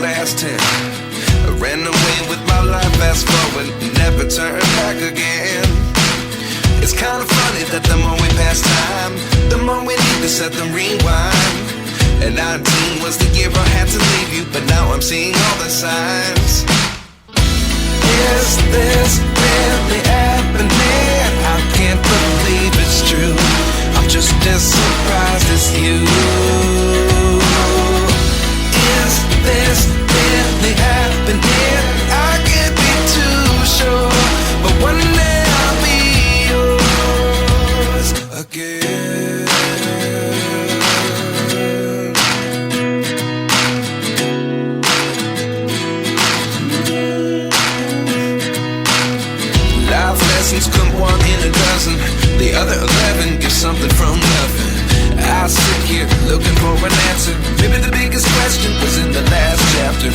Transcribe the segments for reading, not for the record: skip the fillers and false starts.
last 10. I ran away with my life, fast forward, never turn back again. It's kind of funny that the more we pass time, the more we need to set the rewind. And 19 was the year I had to leave you, but now I'm seeing all the signs. Is this really happening? I can't believe it's true. I'm just as surprised as you. Is this really happening? I can't be too sure, but one day I'll be yours again. Life lessons come one in a dozen. The other 11 give something from nothing. I sit here looking for an answer. Maybe the biggest question was in the last chapter.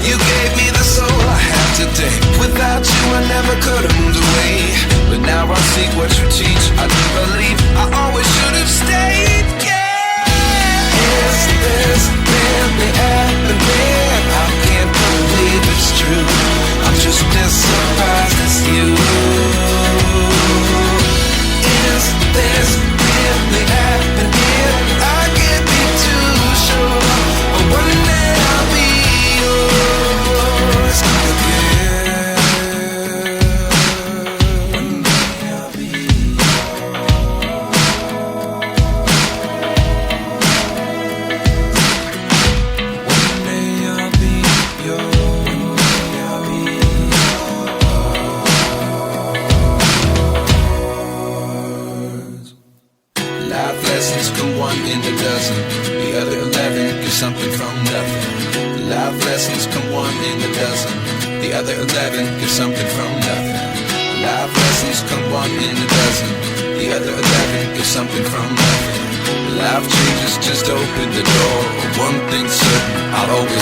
You gave me the soul I have today. Without you I never could have moved away. But now I see what you teach. I do believe I always should have stayed. Yeah. Is this really happening? I can't believe it's true. I'm just as surprised as you. Is this really happening? I can't be too sure, but one day I'll be yours again. One day I'll be yours. One day I'll be yours. Life lessons come one in a dozen. The other 11 give something from nothing. Life lessons come one in a dozen. The other 11 give something from nothing. Life lessons come one in a dozen. The other 11 give something from nothing. Life changes just open the door. One thing's certain, I'll always be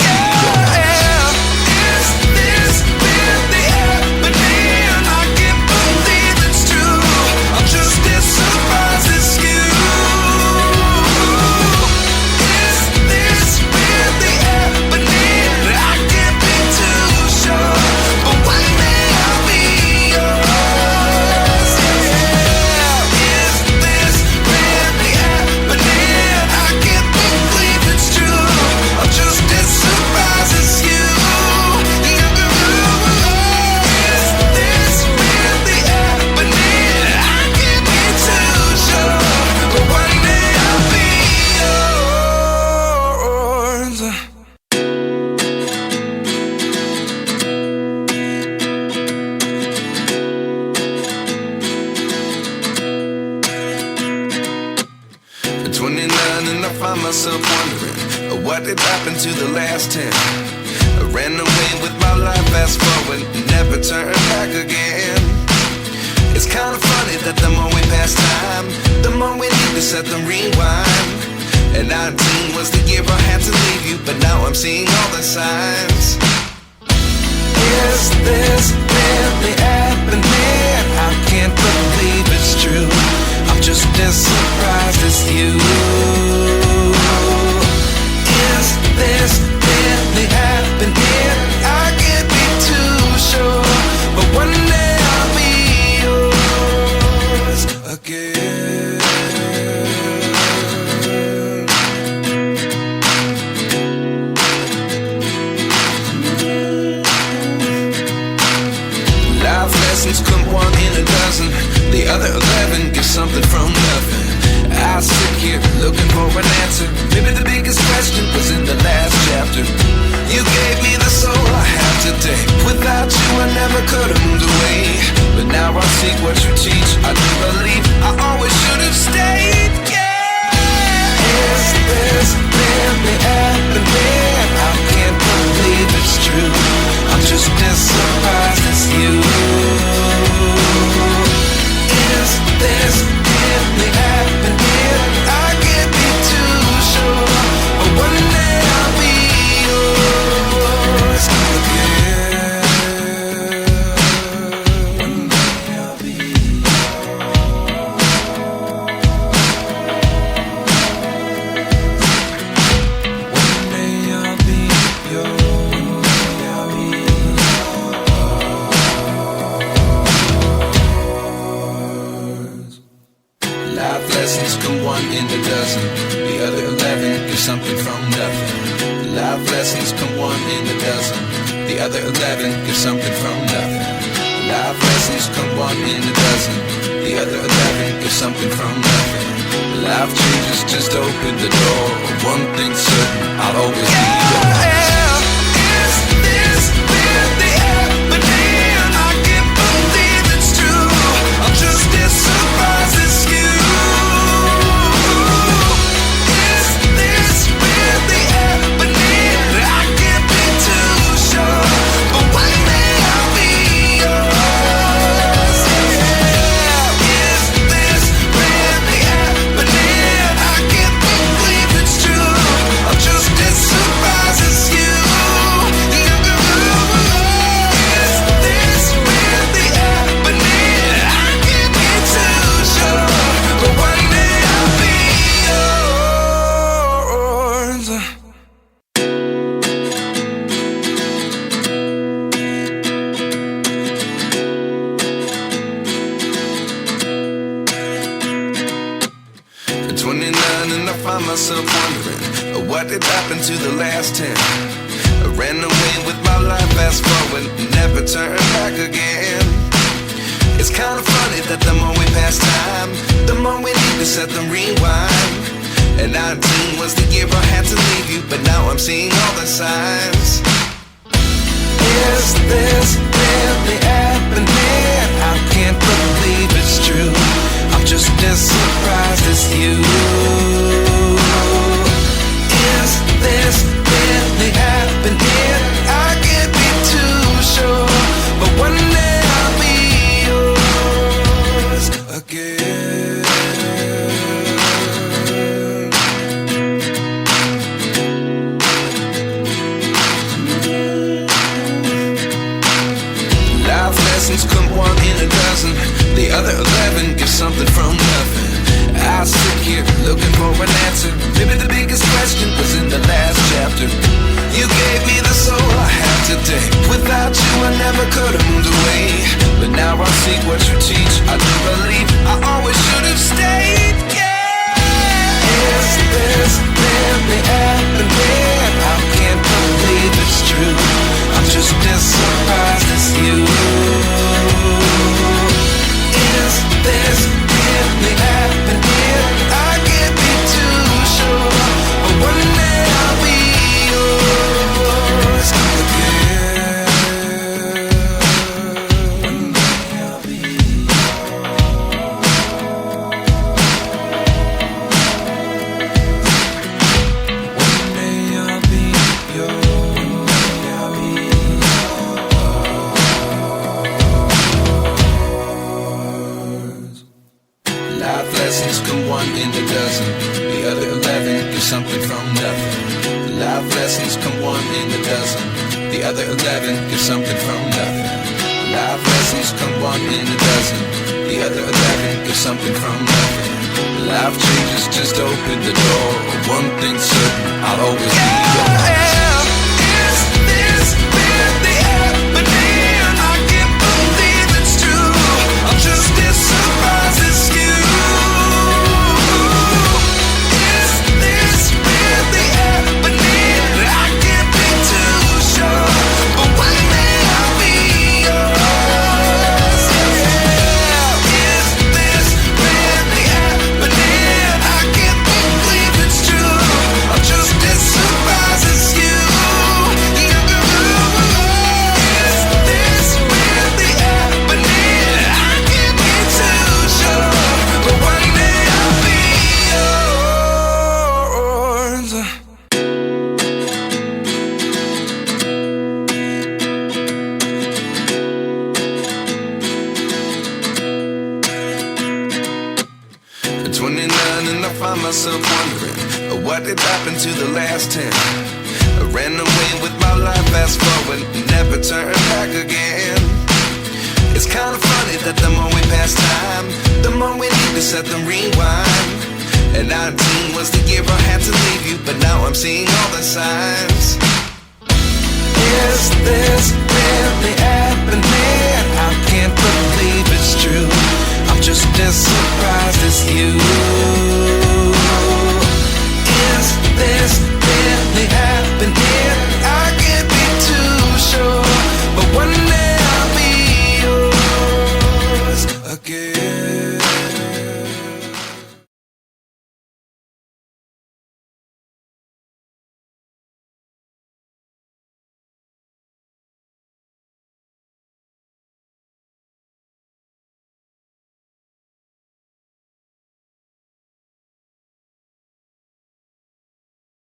yours. Is this really happening? I can't believe it's true. I'm just as surprised as you. Is this really happening? I can't be too sure, but one day I'll be yours. Yeah. Is this really happening? I can't believe it's true. I'm just as surprised as you. Is this really happening? I can't be too sure, but one day I'll be yours. 29 and I find myself wondering what did happen to the last 10. I ran away with my life, fast forward, never turn back again. It's kind of funny that the more we pass time, the more we need to set the rewind. And 19 was the year I had to leave you, but now I'm seeing all the signs. Is this really happening? I can't believe it's true. I'm just as surprised as you. Is this really happening? I can't be too sure, but one day I'll be yours again. Life lessons come one in a dozen. The other 11 give something from nothing. I sit here looking for an answer. Maybe the biggest question was in the last chapter. You gave me the soul I have today. Without you I never could have moved away. But now I see what you teach. I do believe I always should have stayed. Yeah. Is this really happening? I can't believe it's true. I'm just as surprised as you. Is this really happening? I can't be too sure, but one day I'll be yours again. One day I'll be yours. come one in a dozen. The other 11 give something from nothing. Life lessons come one in a dozen. The other 11 give something from nothing. Life changes just open the door. One thing's certain, I'll always be yours. Is this really happening? I can't believe it's true. I'm just as surprised as you. Is this really happening? I can't be too sure, but one day I'll be yours. Is this really happening? I can't believe it's true. I'm just as surprised as you. Is this really happening? I can't be too sure, but one day I'll be yours. At 29 and I find myself wondering, what did happen to the last 10? I ran away with my life, fast forward, never turn back again. It's kind of funny that the more we pass time, the more we need to set the rewind. And 19 was the year I had to leave you, but now I'm seeing all the signs. Is this really happening? I can't believe it's true. I'm just as surprised as you. Is this really happening? I can't be too sure, but one day I'll be yours again. Life lessons come one in a dozen. The other 11 give something from nothing. I sit here looking for an answer. Maybe the biggest question was in the last chapter. You gave me the soul I have today. Without you I never could have moved away. But now I see what you teach. I do believe I always should have stayed. Yeah. Is this really happening? I can't believe it's true. I'm just as surprised as you. Is this really happening? I can't be too sure, but one day I'll be yours again. One day I'll be yours. One day I'll be yours. One day I'll be yours. Life lessons come one in a dozen. The other 11 give something from nothing. Life lessons come one in a dozen. The other 11 give something from nothing. Life lessons come one in a dozen. The other 11 give something from nothing. Life changes just open the door. One thing's certain, I'll always be yours. Is this really happening? I can't believe it's true. I'm just as surprised as you. Is this really happening? I can't be too sure, but one day I'll be yours. Is this really happening? I can't believe it's true. I'm just as surprised as you. Is this really happening? I can't be too sure, but one day I'll be yours. At 29 and I find myself wondering, what did happen to the last 10? I ran away with my life, fast forward, never turn back again. It's kind of funny that the more we pass time, the more we need to set the rewind. And 19 was the year I had to leave you, but now I'm seeing all the signs. Is this really happening? I can't believe it's true. I'm just as surprised as you.